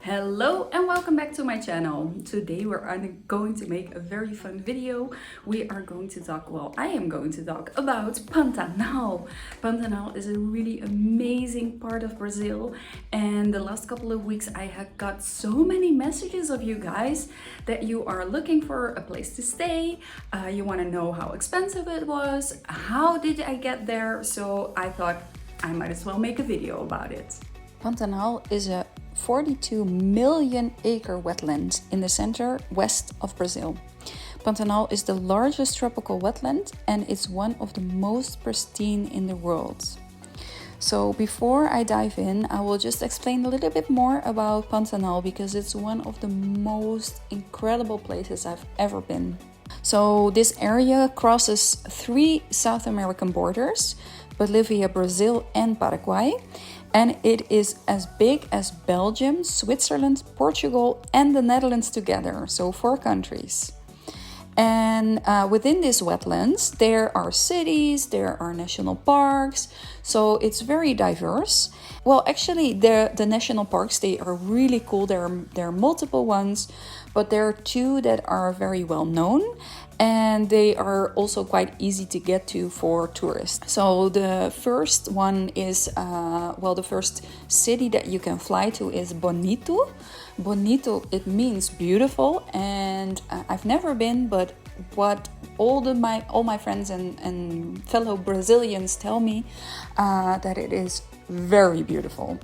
Hello and welcome back to my channel. Today we're going to make a very fun video. We are going to talk, I am going to talk about Pantanal. Pantanal is a really amazing part of Brazil, and the last couple of weeks I have got so many messages of you guys that you are looking for a place to stay. You want to know how expensive it was, how did I get there, so I thought I might as well make a video about it. Pantanal is a 42 million acre wetland in the center west of Brazil. Pantanal is the largest tropical wetland and it's one of the most pristine in the world. So before I dive in, I will just explain a little bit more about Pantanal because it's one of the most incredible places I've ever been. So this area crosses 3 South American borders, Bolivia, Brazil and Paraguay. And it is as big as Belgium, Switzerland, Portugal and the Netherlands together, so 4 countries. And within these wetlands, there are cities, there are national parks, so it's very diverse. Well, actually, the national parks, they are really cool. There are multiple ones, but there are 2 that are very well known. And they are also quite easy to get to for tourists. So the first one is, the first city that you can fly to is Bonito. Bonito, it means beautiful, and I've never been, but what all my friends and fellow Brazilians tell me, that it is very beautiful.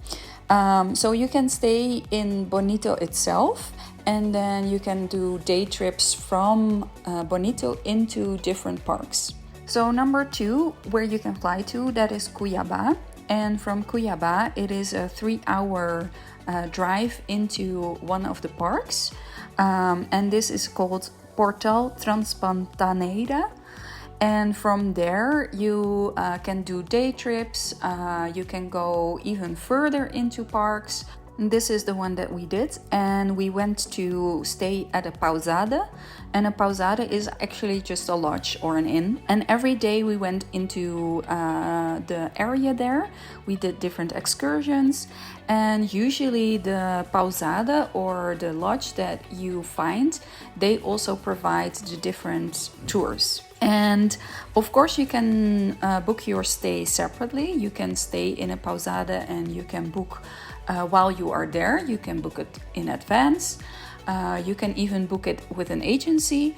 So you can stay in Bonito itself, and then you can do day trips from Bonito into different parks. So number 2, where you can fly to, that is Cuiabá. And from Cuiabá, it is a 3-hour drive into one of the parks. And this is called Portal Transpantaneira. And from there, you can do day trips. You can go even further into parks. This is the one that we did, and we went to stay at a Pousada, and a Pousada is actually just a lodge or an inn. And every day we went into the area there. We did different excursions, and usually the Pousada or the lodge that you find, they also provide the different tours. And of course you can book your stay separately. You can stay in a Pousada and you can book while you are there. You can book it in advance. You can even book it with an agency.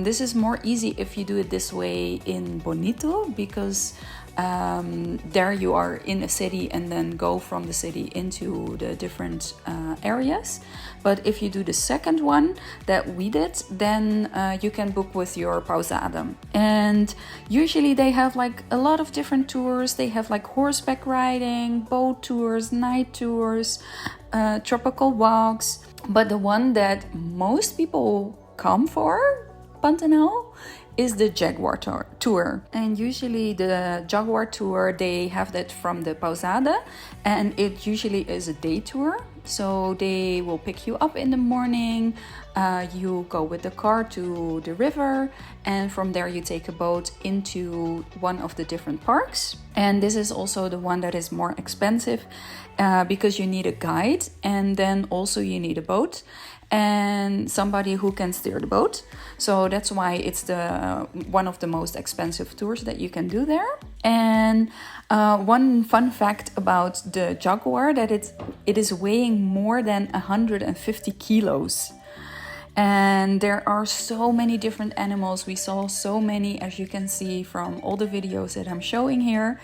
This is more easy if you do it this way in Bonito, because there you are in a city and then go from the city into the different areas. But if you do the second one that we did, then you can book with your Pousada. And usually they have like a lot of different tours. They have like horseback riding, boat tours, night tours, tropical walks. But the one that most people come for, Pantanal, is the Jaguar tour. And usually the Jaguar tour, they have that from the Pousada, and it usually is a day tour. So they will pick you up in the morning, you go with the car to the river, and from there you take a boat into one of the different parks. And this is also the one that is more expensive because you need a guide, and then also you need a boat and somebody who can steer the boat. So that's why it's one of the most expensive tours that you can do there. And one fun fact about the Jaguar, that it is weighing more than 150 kilos. And there are so many different animals. We saw so many, as you can see from all the videos that I'm showing here.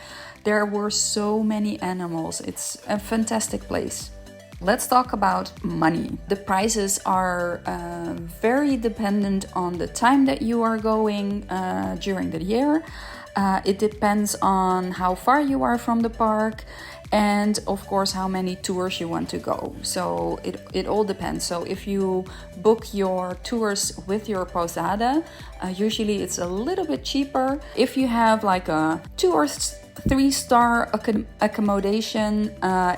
There were so many animals. It's a fantastic place. Let's talk about money. The prices are very dependent on the time that you are going during the year. It depends on how far you are from the park, and of course how many tours you want to go. So it all depends. So if you book your tours with your Pousada, usually it's a little bit cheaper. If you have like a 2 or 3-star accommodation,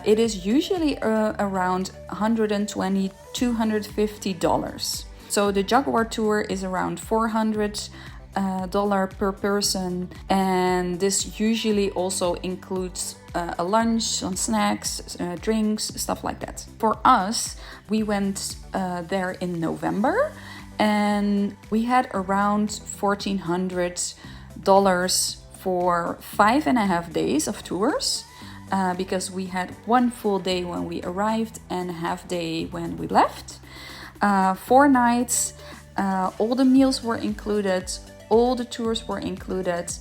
it is usually around $120 to $250. So the Jaguar tour is around $400 $6 per person, and this usually also includes a lunch, some snacks, drinks, stuff like that. For us, we went there in November, and we had around $1,400 for 5.5 days of tours. Because we had one full day when we arrived and a half day when we left. 4 nights, all the meals were included, all the tours were included.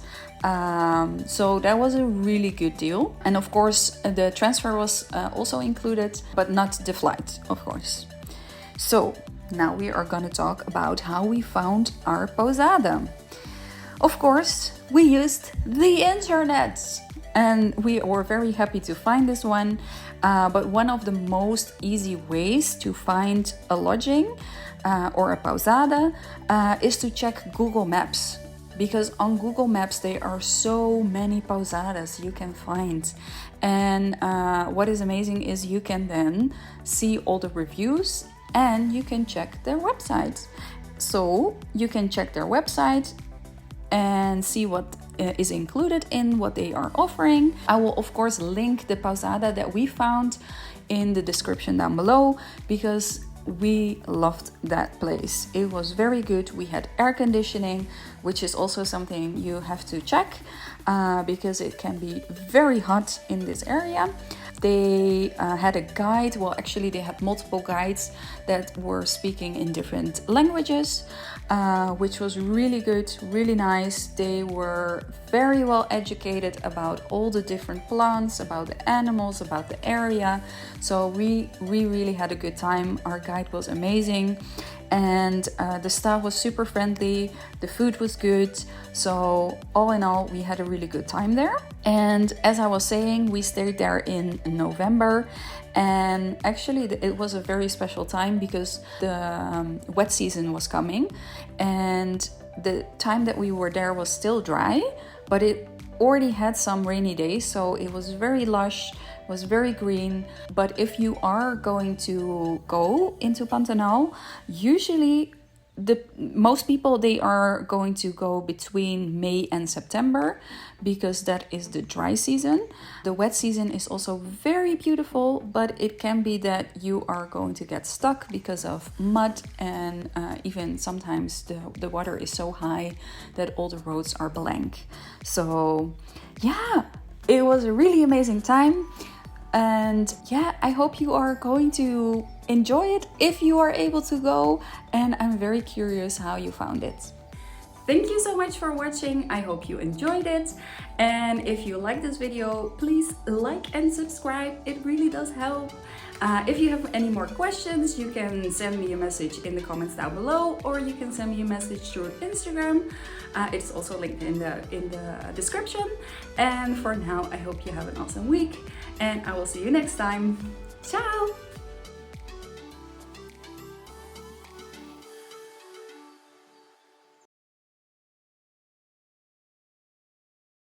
So that was a really good deal. And of course, the transfer was also included, but not the flight, of course. So now we are going to talk about how we found our Pousada. Of course, we used the internet. And we were very happy to find this one. But one of the most easy ways to find a lodging or a Pousada is to check Google Maps. Because on Google Maps, there are so many Pousadas you can find. And what is amazing is you can then see all the reviews and you can check their website. So you can check their website and see what is included in what they are offering. I will of course link the Pousada that we found in the description down below because we loved that place. It was very good. We had air conditioning, which is also something you have to check because it can be very hot in this area. They had a guide. Well, actually they had multiple guides that were speaking in different languages, which was really good, really nice. They were very well educated about all the different plants, about the animals, about the area. So we really had a good time. Our guide was amazing. And the staff was super friendly, the food was good, so all in all we had a really good time there. And as I was saying, we stayed there in November, and actually it was a very special time because the wet season was coming, and the time that we were there was still dry, but it already had some rainy days, so it was very lush, was very green. But if you are going to go into Pantanal, usually most people, they are going to go between May and September because that is the dry season. The wet season is also very beautiful, but it can be that you are going to get stuck because of mud, and even sometimes the water is so high that all the roads are blank. So yeah, it was a really amazing time. And yeah, I hope you are going to enjoy it if you are able to go. And I'm very curious how you found it. Thank you so much for watching. I hope you enjoyed it. And if you like this video, please like and subscribe. It really does help. If you have any more questions, you can send me a message in the comments down below, or you can send me a message through Instagram. It's also linked in the description. And for now, I hope you have an awesome week, and I will see you next time. Ciao!